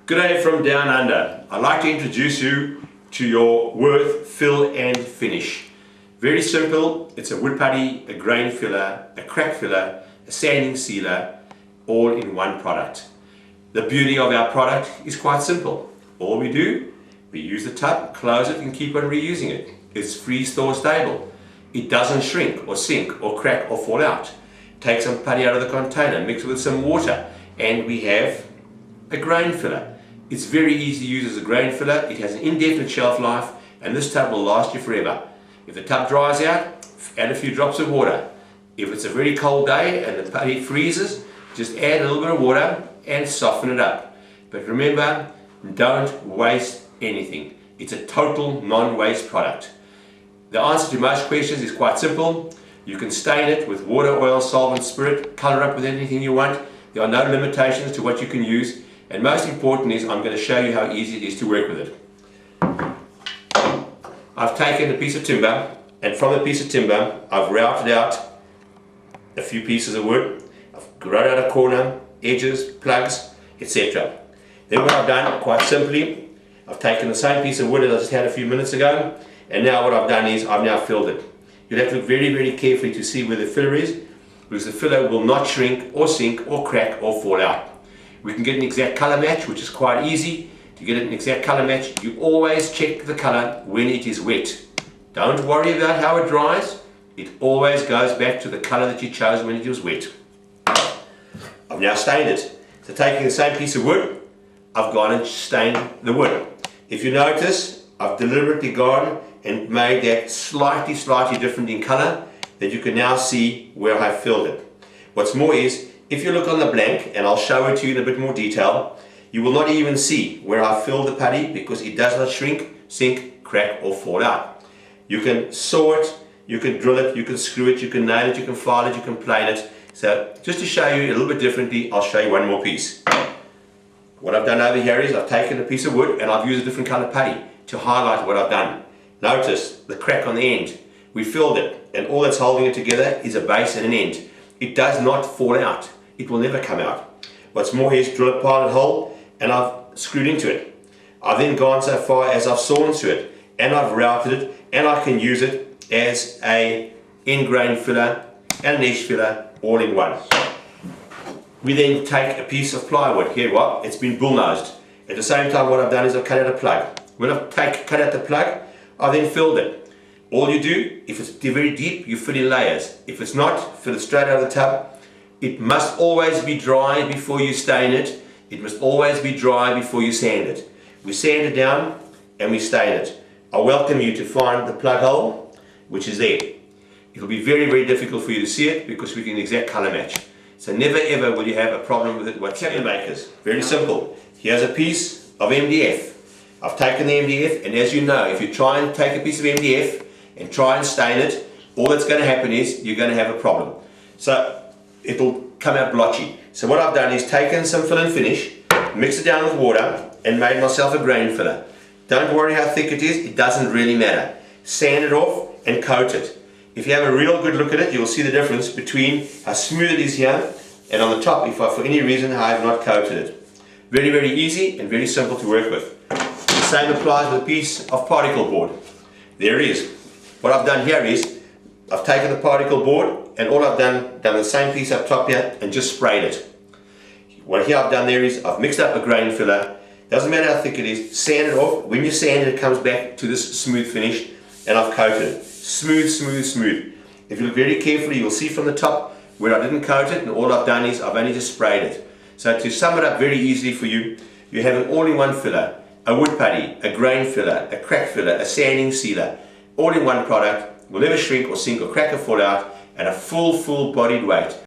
G'day from down under. I'd like to introduce you to your Wurth Fill and Finish. Very simple. It's a wood putty, a grain filler, a crack filler, a sanding sealer, all in one product. The beauty of our product is quite simple. All we do, we use the tub, close it and keep on reusing it. It's freeze thaw stable. It doesn't shrink or sink or crack or fall out. Take some putty out of the container, mix it with some water, and we have a grain filler. It's very easy to use as a grain filler. It has an indefinite shelf life, and this tub will last you forever. If the tub dries out, add a few drops of water. If it's a very cold day and the putty freezes, just add a little bit of water and soften it up. But remember, don't waste anything. It's a total non-waste product. The answer to most questions is quite simple. You can stain it with water, oil, solvent, spirit, color up with anything you want. There are no limitations to what you can use. And most important is, I'm going to show you how easy it is to work with it. I've taken a piece of timber, and from the piece of timber, I've routed out a few pieces of wood. I've grown out a corner, edges, plugs, etc. Then what I've done, quite simply, I've taken the same piece of wood as I just had a few minutes ago, and now what I've done is, I've now filled it. You'll have to look very, very carefully to see where the filler is, because the filler will not shrink or sink or crack or fall out. We can get an exact color match, which is quite easy. To get an exact color match, you always check the color when it is wet. Don't worry about how it dries. It always goes back to the color that you chose when it was wet. I've now stained it. So taking the same piece of wood, I've gone and stained the wood. If you notice, I've deliberately gone and made that slightly different in color, that you can now see where I've filled it. What's more is, if you look on the blank, and I'll show it to you in a bit more detail, you will not even see where I filled the putty, because it does not shrink, sink, crack or fall out. You can saw it, you can drill it, you can screw it, you can nail it, you can file it, you can plane it. So just to show you a little bit differently, I'll show you one more piece. What I've done over here is I've taken a piece of wood and I've used a different color putty to highlight what I've done. Notice the crack on the end. We filled it, and all that's holding it together is a base and an end. It does not fall out. It will never come out. What's more is drill a pilot hole and I've screwed into it. I've then gone so far as I've sawn through it and I've routed it, and I can use it as a end grain filler and an edge filler all in one. We then take a piece of plywood. Here what? It's been bullnosed. At the same time, what I've done is I've cut out a plug. When I've cut out the plug, I then filled it. All you do, if it's very deep, you fill in layers. If it's not, fill it straight out of the tub. It must always be dry before you stain it. It must always be dry before you sand it. We sand it down and we stain it. I welcome you to find the plug hole, which is there. It'll be very, very difficult for you to see it, because we can exact color match. So never ever will you have a problem with it whatsoever. Cabinet makers, very simple. Here's a piece of MDF. I've taken the MDF, and as you know, if you try and take a piece of MDF and try and stain it, all that's going to happen is you're going to have a problem. So it'll come out blotchy. So what I've done is taken some fill and finish, mixed it down with water, and made myself a grain filler. Don't worry how thick it is, it doesn't really matter. Sand it off and coat it. If you have a real good look at it, you'll see the difference between how smooth it is here and on the top, if I for any reason I have not coated it. Very, very easy and very simple to work with. The same applies with a piece of particle board. There it is. What I've done here is I've taken the particle board, and all I've done the same piece up top here and just sprayed it. What here I've done there is I've mixed up a grain filler. Doesn't matter how thick it is, sand it off. When you sand it, it comes back to this smooth finish, and I've coated it. Smooth, smooth, smooth. If you look very carefully, you'll see from the top where I didn't coat it, and all I've done is I've only just sprayed it. So to sum it up very easily for you, you have an all-in-one filler, a wood putty, a grain filler, a crack filler, a sanding sealer, all in one product, will never shrink or sink or crack or fall out, and a full bodied weight.